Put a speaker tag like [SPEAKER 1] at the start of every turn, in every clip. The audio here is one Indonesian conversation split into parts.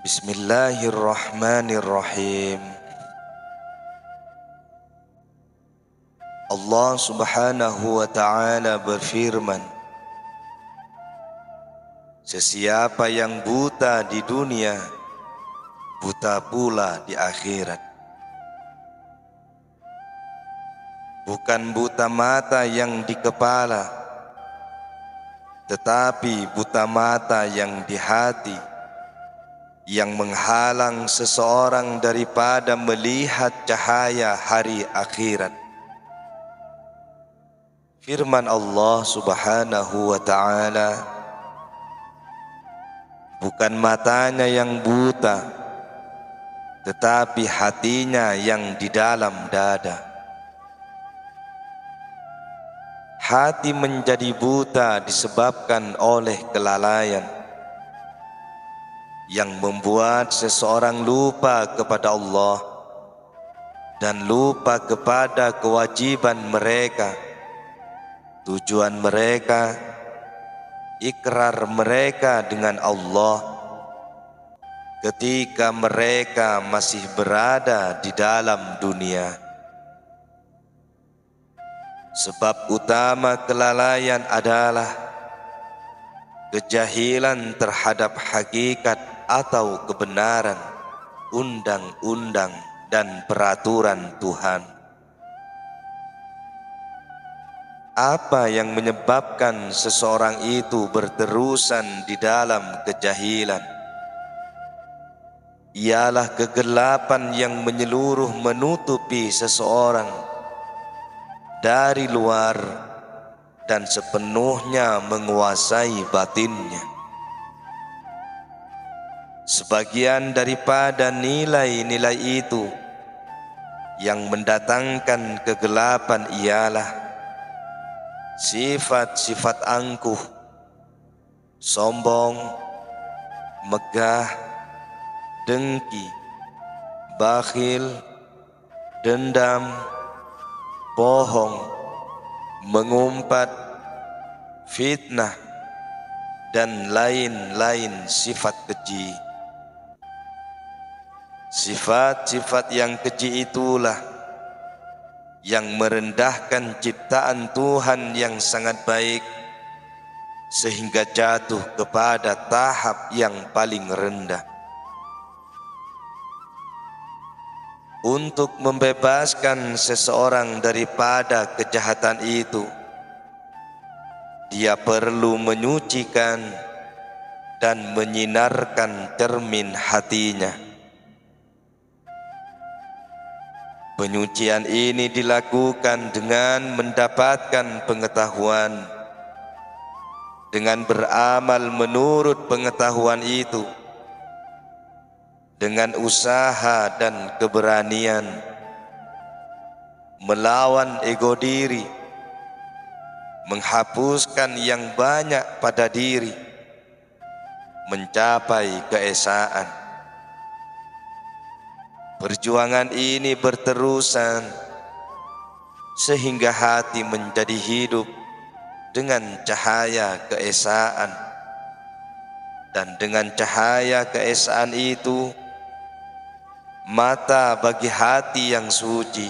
[SPEAKER 1] Bismillahirrahmanirrahim. Allah Subhanahu wa ta'ala berfirman, sesiapa yang buta di dunia, buta pula di akhirat. Bukan buta mata yang di kepala, tetapi buta mata yang di hati, yang menghalang seseorang daripada melihat cahaya hari akhirat. Firman Allah Subhanahu wa ta'ala, bukan matanya yang buta, tetapi hatinya yang di dalam dada. Hati menjadi buta disebabkan oleh kelalaian yang membuat seseorang lupa kepada Allah dan lupa kepada kewajiban mereka, tujuan mereka, ikrar mereka dengan Allah ketika mereka masih berada di dalam dunia. Sebab utama kelalaian adalah kejahilan terhadap hakikat atau kebenaran undang-undang dan peraturan Tuhan. Apa yang menyebabkan seseorang itu berterusan di dalam kejahilan? Ialah kegelapan yang menyeluruh menutupi seseorang dari luar dan sepenuhnya menguasai batinnya. Sebagian daripada nilai-nilai itu yang mendatangkan kegelapan ialah sifat-sifat angkuh, sombong, megah, dengki, bakhil, dendam, bohong, mengumpat, fitnah, dan lain-lain sifat keji. Sifat-sifat yang keji itulah yang merendahkan ciptaan Tuhan yang sangat baik sehingga jatuh kepada tahap yang paling rendah. Untuk membebaskan seseorang daripada kejahatan itu, dia perlu menyucikan dan menyinarkan cermin hatinya. Penyucian ini dilakukan dengan mendapatkan pengetahuan, dengan beramal menurut pengetahuan itu, dengan usaha dan keberanian, melawan ego diri, menghapuskan yang banyak pada diri, mencapai keesaan. Perjuangan ini berterusan sehingga hati menjadi hidup dengan cahaya keesaan, dan dengan cahaya keesaan itu mata bagi hati yang suci,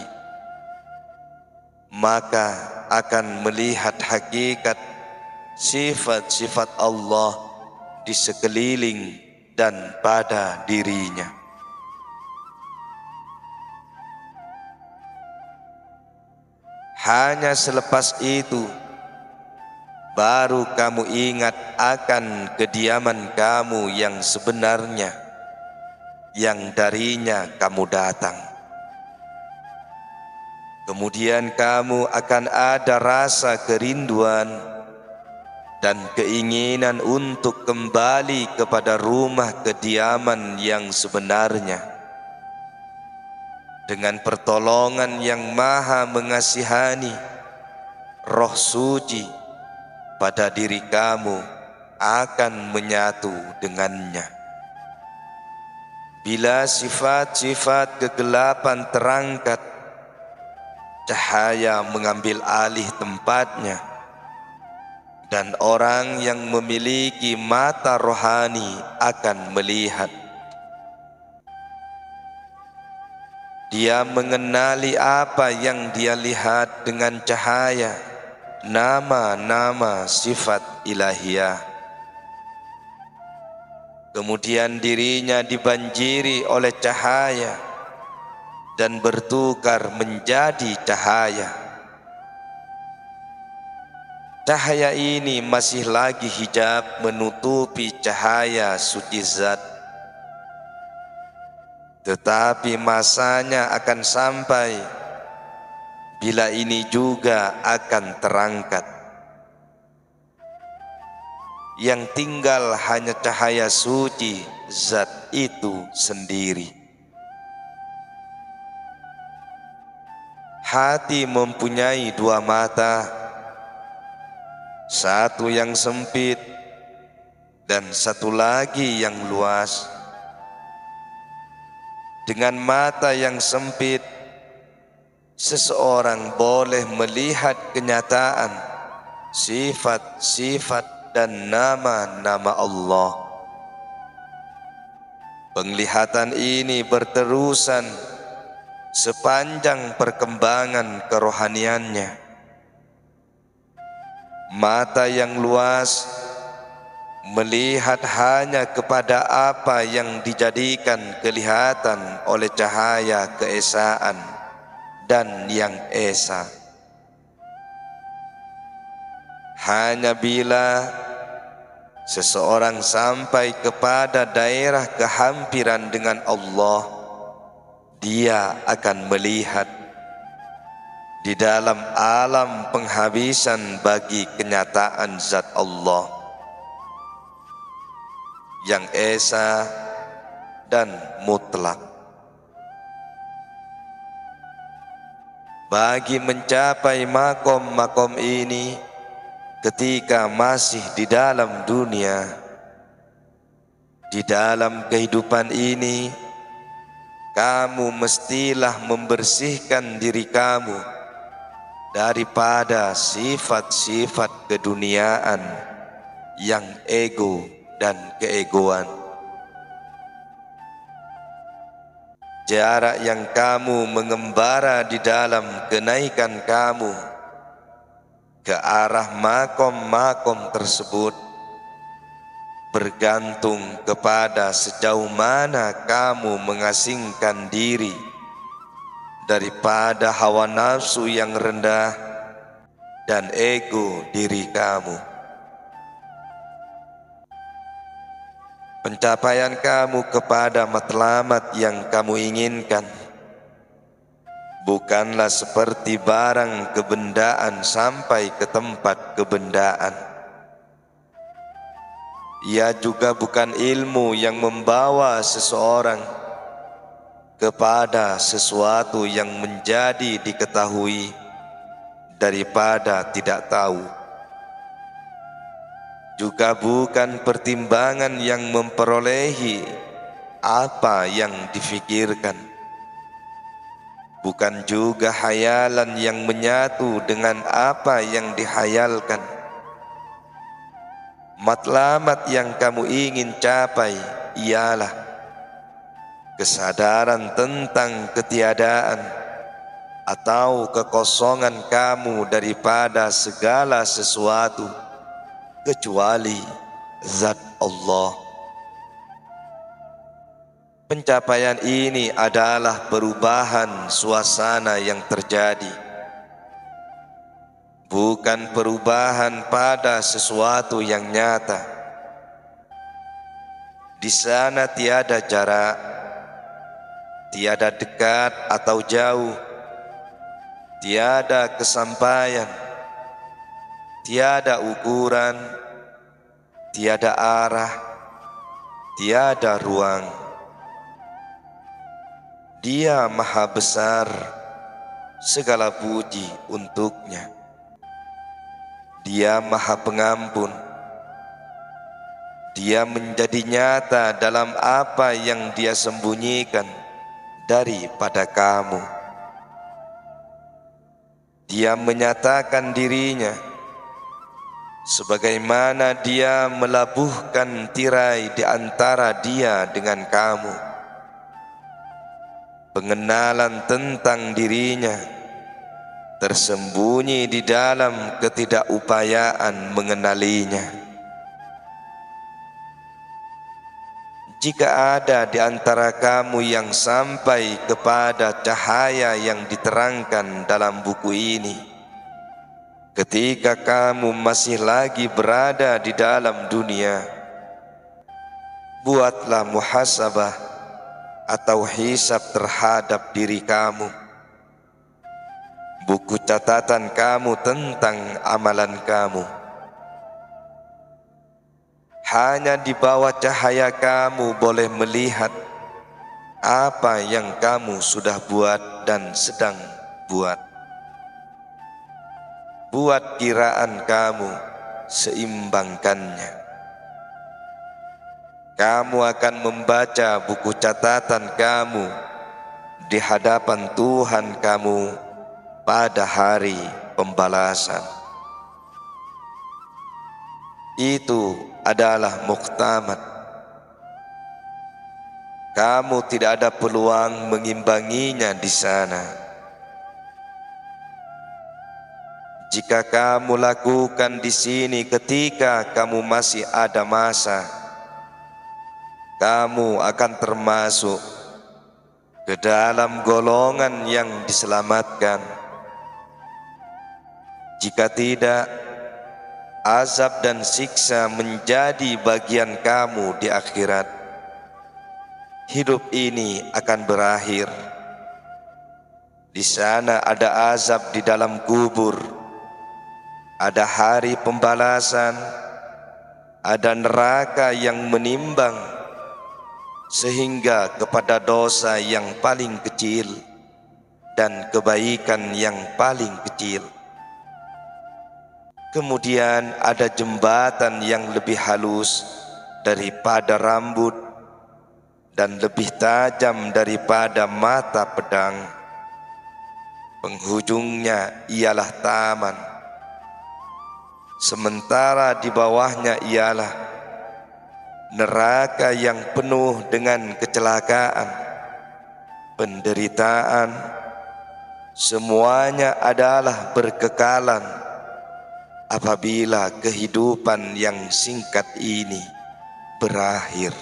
[SPEAKER 1] maka akan melihat hakikat sifat-sifat Allah di sekeliling dan pada dirinya. Hanya selepas itu baru kamu ingat akan kediaman kamu yang sebenarnya, yang darinya kamu datang. Kemudian kamu akan ada rasa kerinduan dan keinginan untuk kembali kepada rumah kediaman yang sebenarnya. Dengan pertolongan yang maha mengasihani, roh suci pada diri kamu akan menyatu dengannya. Bila sifat-sifat kegelapan terangkat, cahaya mengambil alih tempatnya, dan orang yang memiliki mata rohani akan melihat Dia mengenali apa yang dia lihat dengan cahaya nama-nama sifat ilahiyah. Kemudian dirinya dibanjiri oleh cahaya dan bertukar menjadi cahaya. Cahaya ini masih lagi hijab menutupi cahaya suci zat. Tetapi masanya akan sampai bila ini juga akan terangkat. Yang tinggal hanya cahaya suci zat itu sendiri. Hati mempunyai dua mata, satu yang sempit dan satu lagi yang luas. Dengan mata yang sempit, seseorang boleh melihat kenyataan, sifat-sifat dan nama-nama Allah. Penglihatan ini berterusan sepanjang perkembangan kerohaniannya. Mata yang luas melihat hanya kepada apa yang dijadikan kelihatan oleh cahaya keesaan dan yang esa. Hanya bila seseorang sampai kepada daerah kehampiran dengan Allah, dia akan melihat di dalam alam penghabisan bagi kenyataan zat Allah yang esa dan mutlak. Bagi mencapai makom-makom ini, ketika masih di dalam dunia, di dalam kehidupan ini, kamu mestilah membersihkan diri kamu daripada sifat-sifat keduniaan yang ego dan keegoan. Jarak yang kamu mengembara di dalam kenaikan kamu ke arah makom-makom tersebut bergantung kepada sejauh mana kamu mengasingkan diri daripada hawa nafsu yang rendah dan ego diri kamu. Pencapaian kamu kepada matlamat yang kamu inginkan bukanlah seperti barang kebendaan sampai ke tempat kebendaan. Ia juga bukan ilmu yang membawa seseorang kepada sesuatu yang menjadi diketahui daripada tidak tahu. Juga bukan pertimbangan yang memperolehi apa yang difikirkan. Bukan juga hayalan yang menyatu dengan apa yang dihayalkan. Matlamat yang kamu ingin capai ialah kesadaran tentang ketiadaan atau kekosongan kamu daripada segala sesuatu kecuali zat Allah. Pencapaian ini adalah perubahan suasana yang terjadi, bukan perubahan pada sesuatu yang nyata. Di sana tiada jarak, tiada dekat atau jauh, tiada kesampaian, tiada ukuran, tiada arah, tiada ruang. Dia maha besar, segala puji untuknya. Dia maha pengampun. Dia menjadi nyata dalam apa yang dia sembunyikan daripada kamu. Dia menyatakan dirinya sebagaimana dia melabuhkan tirai di antara dia dengan kamu. pengenalan tentang dirinya tersembunyi di dalam ketidakupayaan mengenalinya. Jika ada di antara kamu yang sampai kepada cahaya yang diterangkan dalam buku ini, ketika kamu masih lagi berada di dalam dunia, buatlah muhasabah atau hisab terhadap diri kamu. Buku catatan kamu tentang amalan kamu. Hanya di bawah cahaya kamu boleh melihat apa yang kamu sudah buat dan sedang buat. Buat kiraan kamu, seimbangkannya. Kamu akan membaca buku catatan kamu di hadapan Tuhan kamu pada hari pembalasan. Itu adalah muktamad. Kamu tidak ada peluang mengimbanginya di sana. Jika kamu lakukan di sini ketika kamu masih ada masa, kamu akan termasuk ke dalam golongan yang diselamatkan. Jika tidak, azab dan siksa menjadi bagian kamu di akhirat. Hidup ini akan berakhir. Di sana ada azab di dalam kubur, ada hari pembalasan, ada neraka yang menimbang, sehingga kepada dosa yang paling kecil dan kebaikan yang paling kecil. Kemudian ada jembatan yang lebih halus daripada rambut dan lebih tajam daripada mata pedang. Penghujungnya ialah taman. Sementara di bawahnya ialah neraka yang penuh dengan kecelakaan, penderitaan. Semuanya adalah berkekalan apabila kehidupan yang singkat ini berakhir.